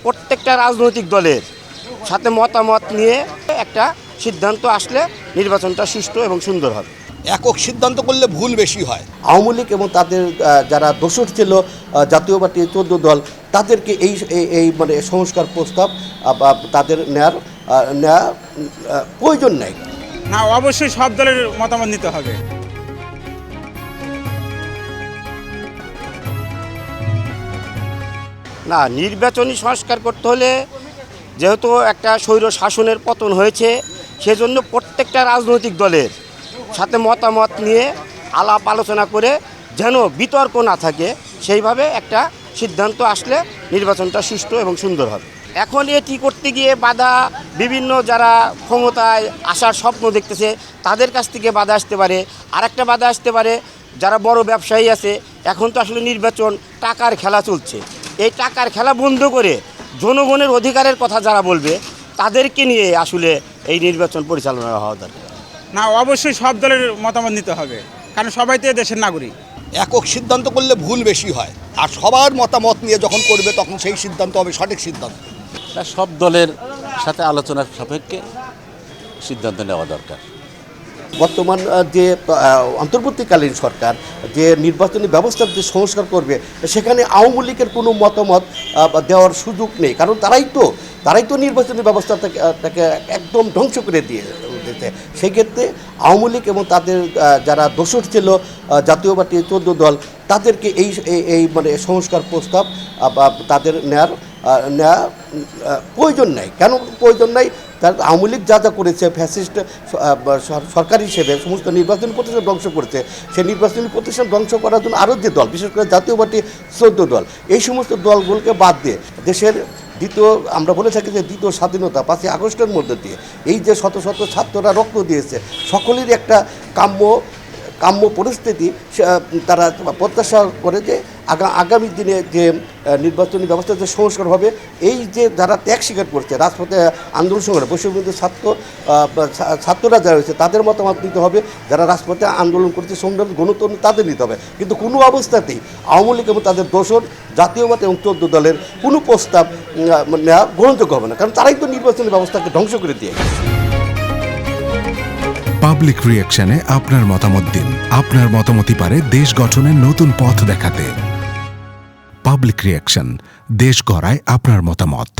প্রত্যেকটা রাজনৈতিক দলের সাথে মতামত নিয়ে একটা সিদ্ধান্ত আসলে নির্বাচনটা সুষ্ঠু এবং সুন্দর হবে। একক সিদ্ধান্ত করলে ভুল বেশি হয়। আওয়ামী লীগ এবং তাদের যারা দোসর ছিল জাতীয় পার্টি 14 দল, তাদেরকে এই মানে সংস্কার প্রস্তাব তাদের নেওয়া প্রয়োজন নেই। না, অবশ্যই সব দলের মতামত নিতে হবে। না, নির্বাচনী সংস্কার করতে হলে যেহেতু একটা স্বৈর শাসনের পতন হয়েছে, সেজন্য প্রত্যেকটা রাজনৈতিক দলের সাথে মতামত নিয়ে আলাপ আলোচনা করে যেন বিতর্ক না থাকে, সেইভাবে একটা সিদ্ধান্ত আসলে নির্বাচনটা সুষ্ঠু এবং সুন্দর হবে। এখন এটি করতে গিয়ে বাধা বিভিন্ন যারা ক্ষমতায় আসার স্বপ্ন দেখতেছে তাদের কাছ থেকে বাধা আসতে পারে। আরেকটা বাধা আসতে পারে যারা বড় ব্যবসায়ী আছে। এখন তো আসলে নির্বাচন টাকার খেলা চলছে, এই টাকার খেলা বন্ধ করে জনগণের অধিকারের কথা যারা বলবে তাদেরকে নিয়ে আসলে এই নির্বাচন পরিচালনা হওয়া দরকার। না, অবশ্যই সব দলের মতামত নিতে হবে, কারণ সবাই তো দেশের নাগরিক। একক সিদ্ধান্ত করলে ভুল বেশি হয়, আর সবার মতামত নিয়ে যখন করবে তখন সেই সিদ্ধান্ত হবে সঠিক সিদ্ধান্ত। সব দলের সাথে আলোচনার সাপেক্ষে সিদ্ধান্ত নেওয়া দরকার। বর্তমান যে অন্তর্বর্তীকালীন সরকার যে নির্বাচনী ব্যবস্থার যে সংস্কার করবে, সেখানে আওয়ামী লীগের কোনো মতামত দেওয়ার সুযোগ নেই, কারণ তারাই তো নির্বাচনী ব্যবস্থাটাকে একদম ধ্বংস করে দিয়েছে। সেক্ষেত্রে আওয়ামী লীগ এবং তাদের যারা দোসর ছিল জাতীয় পার্টি 14 দল, তাদেরকে এই মানে সংস্কার প্রস্তাব তাদের নেওয়া প্রয়োজন নেই। কেন প্রয়োজন নাই? তার আওয়ামী লীগ যা করেছে, ফ্যাসিস্ট সরকার হিসেবে সমস্ত নির্বাচনী প্রতিষ্ঠান ধ্বংস করেছে। সেই নির্বাচনী প্রতিষ্ঠান ধ্বংস করার জন্য আরও যে দল, বিশেষ করে জাতীয় পার্টি 14 দল, এই সমস্ত দলগুলোকে বাদ দিয়ে দেশের আমরা বলে থাকি যে দ্বিতীয় স্বাধীনতা 5ই আগস্টের মধ্যে দিয়ে এই যে শত শত ছাত্ররা রক্ত দিয়েছে, সকলেরই একটা কাম্য পরিস্থিতি তারা প্রত্যাশা করে যে আগামী দিনে যে নির্বাচনী ব্যবস্থার যে সংস্কার হবে, এই যে যারা ত্যাগ স্বীকার করছে রাজপথে আন্দোলন সংগ্রাম, বৈষম্যবিরোধী ছাত্ররা যারা হয়েছে তাদের মতামত নিতে হবে, যারা রাজপথে আন্দোলন করছে সংগ্রাম গণতন্ত্র তাদের নিতে হবে। কিন্তু কোনো অবস্থাতেই আওয়ামী লীগ এবং তাদের দোসর জাতীয়বাদ এবং 14 দলের কোনো প্রস্তাব নেওয়া গ্রহণযোগ্য হবে না, কারণ তারাই তো নির্বাচনী ব্যবস্থাকে ধ্বংস করে দিয়ে গেছে। পাবলিক রিঅ্যাকশনে আপনার মতামত দিন। আপনার মতামতই পারে দেশ গঠনের নতুন পথ দেখাতে। পাবলিক রিঅ্যাকশন, দেশ গড়ায় আপনার মতামত।